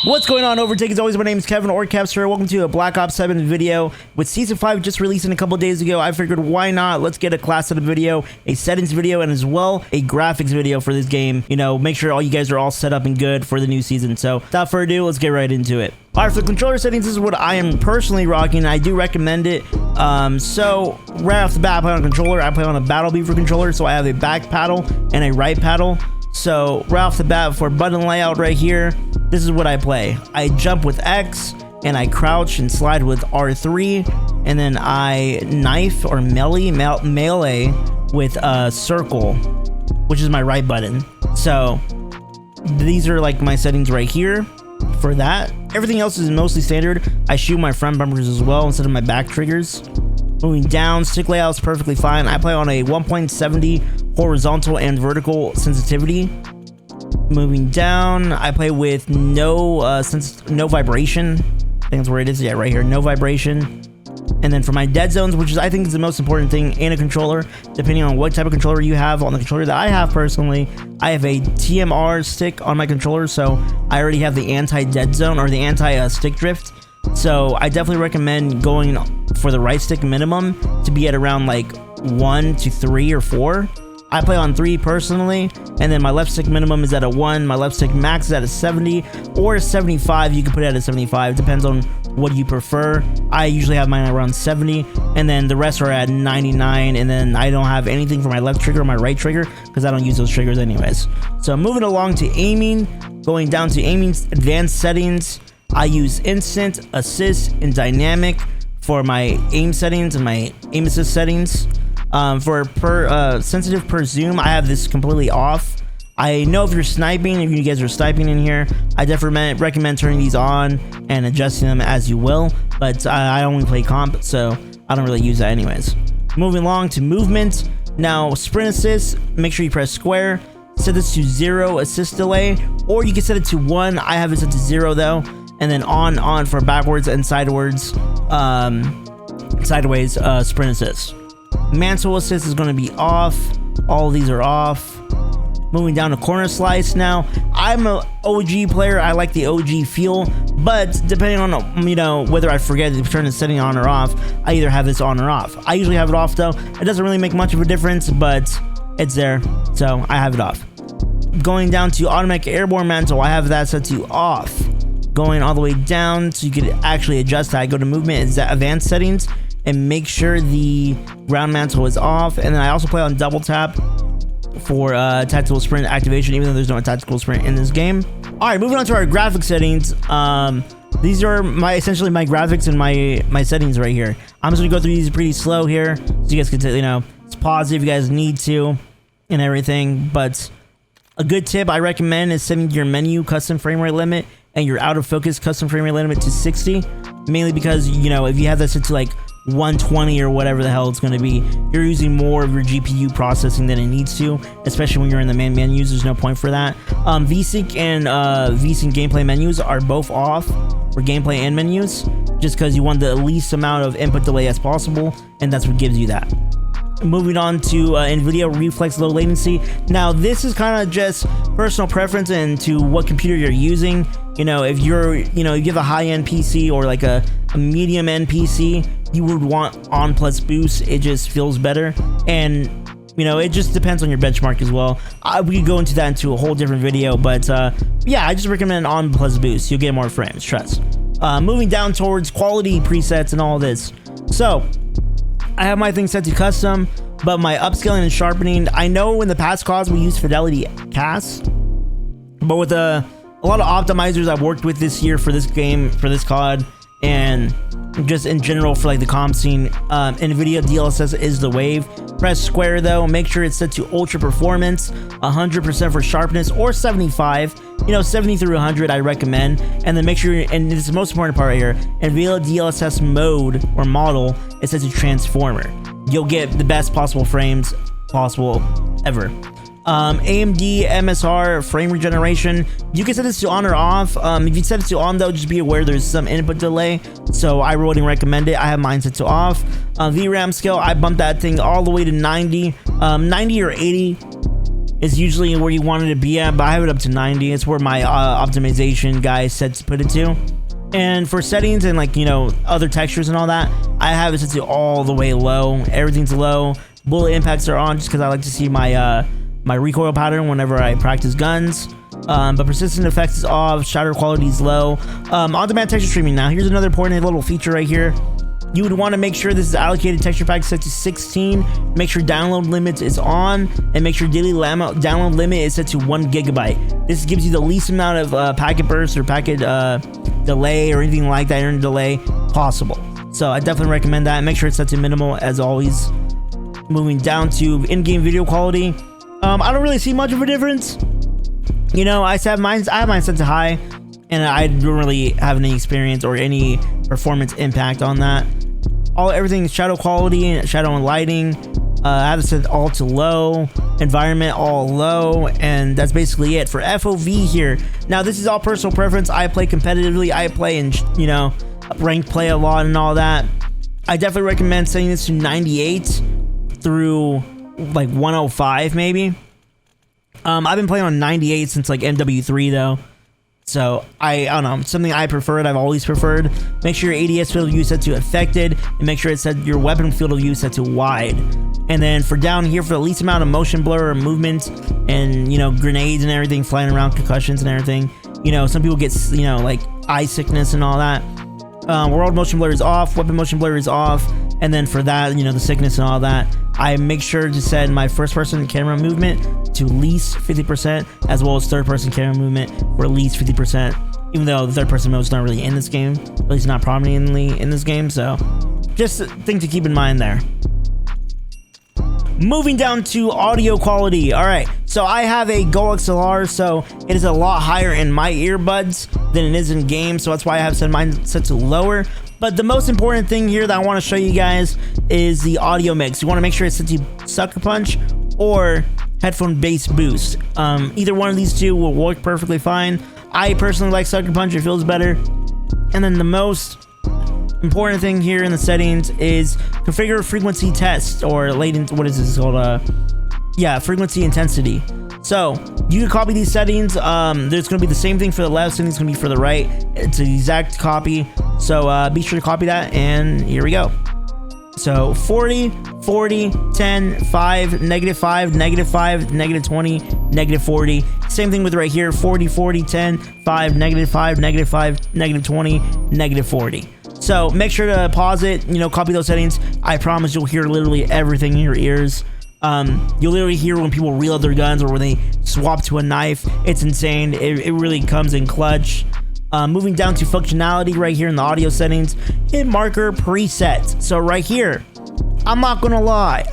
What's going on, Overtake? As always, my name is Kevin or Kxpture. Welcome to a Black Ops 7 video. With Season 5 just releasing a couple days ago, I figured why not? Let's get a class setup video, a settings video, and as well a graphics video for this game. You know, make sure all you guys are all set up and good for the new season. So without further ado, let's get right into it. Alright, for the controller settings, this is what I am personally rocking. I do recommend it. So right off the bat, I play on a controller. I play on a BattleBeaver controller, so I have a back paddle and a right paddle. So right off the bat, for button layout right here, this is what I play. I jump with X, and I crouch and slide with R3, and then I knife or melee with circle, which is my right button. So these are like my settings right here for that. Everything else is mostly standard. I shoot my front bumpers as well instead of my back triggers. Moving down, stick layout is perfectly fine. I play on a 1.70 horizontal and vertical sensitivity. Moving down, I play with no vibration. I think that's where it is. Yeah, right here, no vibration. And then for my dead zones, which is I think is the most important thing in a controller, depending on what type of controller you have. On the controller that I have personally, I have a TMR stick on my controller, so I already have the anti-dead zone or the anti-stick drift. So I definitely recommend going for the right stick minimum to be at around like 1 to 3 or 4. I play on 3 personally, and then my left stick minimum is at a 1, my left stick max is at a 70 or a 75. You can put it at a 75, depends on what you prefer. I usually have mine around 70, and then the rest are at 99, and then I don't have anything for my left trigger or my right trigger because I don't use those triggers anyways. So moving along to aiming, going down to aiming's advanced settings, I use instant, assist, and dynamic for my aim settings and my aim assist settings. For sensitive per zoom, I have this completely off. I know if you're sniping, if you guys are sniping in here, I definitely recommend turning these on and adjusting them as you will, but I only play comp, so I don't really use that anyways. Moving along to movement. Now, sprint assist, make sure you press square. Set this to 0 assist delay, or you can set it to 1. I have it set to 0 though. And then on for backwards and sideways sprint assist. Mantle assist is going to be off. All of these are off. Moving down to corner slice now. I'm an OG player. I like the OG feel, but depending on, you know, whether I forget to turn the setting on or off, I either have this on or off. I usually have it off though. It doesn't really make much of a difference, but it's there, so I have it off. Going down to automatic airborne mantle, I have that set to off. Going all the way down so you could actually adjust that. I go to movement and advanced settings and make sure the ground mantle is off. And then I also play on double tap for tactical sprint activation, even though there's no tactical sprint in this game. All right, moving on to our graphic settings. These are essentially my graphics and my settings right here. I'm just gonna go through these pretty slow here, so you guys can, you know, it's pause if you guys need to and everything. But a good tip I recommend is setting your menu custom frame rate limit and your out of focus custom frame rate limit to 60, mainly because, you know, if you have that set to like 120 or whatever the hell it's going to be, you're using more of your GPU processing than it needs to, especially when you're in the main menus. There's no point for that. VSync and VSync gameplay menus are both off for gameplay and menus, just because you want the least amount of input delay as possible, and that's what gives you that. Moving on to nvidia reflex low latency. Now this is kind of just personal preference and to what computer you're using. You know, if you're, you know, you have a high-end PC or like a medium-end PC, you would want on plus boost. It just feels better, and you know, it just depends on your benchmark as well. We could go into that into a whole different video, but yeah, I just recommend on plus boost. You'll get more frames, trust. Moving down towards quality presets and all this. So I have my thing set to custom, but my upscaling and sharpening, I know in the past CODs we use fidelity cast, but with a lot of optimizers I've worked with this year for this game, for this COD, and just in general for like the comp scene, nvidia DLSS is the wave. Press square though, make sure it's set to ultra performance, 100% for sharpness, or 75, you know, 70 through 100 I recommend. And then make sure, and this is the most important part right here, nvidia DLSS mode or model is set to transformer. You'll get the best possible frames possible ever. AMD MSR frame regeneration, you can set this to on or off. If you set it to on though, just be aware there's some input delay, so I wouldn't recommend it. I have mine set to off. VRAM scale, I bumped that thing all the way to 90 or 80 is usually where you want it to be at, but I have it up to 90. It's where my optimization guy said to put it to. And for settings and like, you know, other textures and all that, I have it set to all the way low. Everything's low. Bullet impacts are on just because I like to see my my recoil pattern whenever I practice guns. But persistent effects is off. Shadow quality is low. On-demand texture streaming. Now, here's another important little feature right here. You would want to make sure this is allocated texture pack set to 16. Make sure download limits is on, and make sure daily download limit is set to 1 gigabyte. This gives you the least amount of packet burst or packet delay or anything like that, internet delay possible. So I definitely recommend that. Make sure it's set to minimal as always. Moving down to in-game video quality. I don't really see much of a difference. You know, I have mine set to high, and I don't really have any experience or any performance impact on that. Everything shadow quality, shadow and lighting. I have it set all to low, environment all low, and that's basically it for FOV here. Now, this is all personal preference. I play competitively. I play in, you know, ranked play a lot and all that. I definitely recommend setting this to 98 through like 105 maybe. I've been playing on 98 since like MW3 though. So I don't know, something I preferred. I've always preferred. Make sure your ADS field of view set to affected, and make sure it set your weapon field of view set to wide. And then for down here, for the least amount of motion blur or movement, and you know, grenades and everything flying around, concussions and everything. You know, some people get, you know, like eye sickness and all that. World motion blur is off, weapon motion blur is off, and then for that, you know, the sickness and all that, I make sure to set my first person camera movement to least 50%, as well as third person camera movement for at least 50%, even though the third person mode is not really in this game, at least not prominently in this game, so just a thing to keep in mind there. Moving down to audio quality. All right, so I have a Galex XLR, so it is a lot higher in my earbuds than it is in game, so that's why I have set mine set to lower. But the most important thing here that I want to show you guys is the audio mix. You want to make sure it's set to Sucker Punch or Headphone Bass Boost. Either one of these two will work perfectly fine. I personally like Sucker Punch, it feels better. And then the most important thing here in the settings is configure frequency test, or latent, what is this called? Yeah, frequency intensity. So you can copy these settings. There's going to be the same thing for the left, same thing's going to be for the right. It's an exact copy. So be sure to copy that, and here we go. So 40, 40, 10, 5, negative 5, negative 5, negative 20, negative 40. Same thing with right here, 40, 40, 10, 5, negative 5, negative 5, negative 20, negative 40. So make sure to pause it, you know, copy those settings. I promise you'll hear literally everything in your ears. You'll literally hear when people reload their guns or when they swap to a knife. It's insane. It really comes in clutch. Moving down to functionality right here in the audio settings, hit marker preset. So right here, I'm not gonna lie.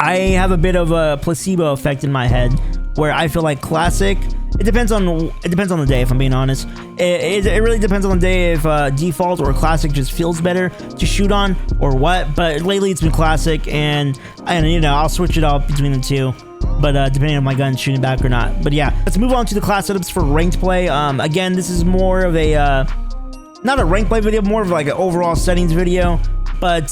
I have a bit of a placebo effect in my head where I feel like classic. It depends on the day, if I'm being honest. It really depends on the day if default or classic just feels better to shoot on or what. But lately it's been classic, and you know, I'll switch it up between the two. But depending on my gun shooting back or not. But yeah, let's move on to the class setups for ranked play. Again, this is more of a not a ranked play video, more of like an overall settings video. But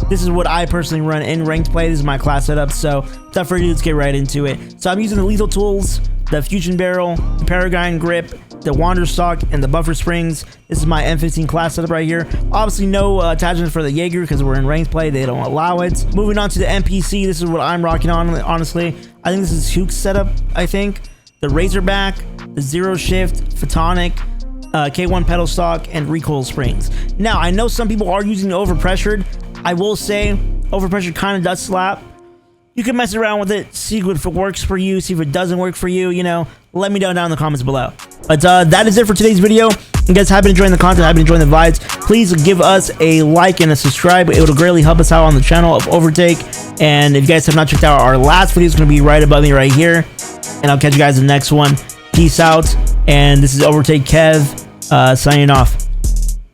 this is what I personally run in ranked play. This is my class setup. So without further ado, let's get right into it. So I'm using the lethal tools, the fusion barrel, the Paragon grip, the wander stock, and the buffer springs. This is my M15 class setup right here. Obviously no attachments for the Jaeger because we're in ranked play, they don't allow it. Moving on to the NPC, this is what I'm rocking on, honestly. I think this is Hook's setup, I think. The Razorback, the Zero Shift, Photonic, K1 pedal stock, and recoil springs. Now, I know some people are using the overpressured. I will say, overpressured kind of does slap. You can mess around with it, see if it works for you, see if it doesn't work for you, you know. Let me know down in the comments below. But that is it for today's video. If you guys have been enjoying the content, have been enjoying the vibes, please give us a like and a subscribe. It would greatly help us out on the channel of Overtake. And if you guys have not checked out our last video, it's going to be right above me right here. And I'll catch you guys in the next one. Peace out. And this is Overtake Kev signing off.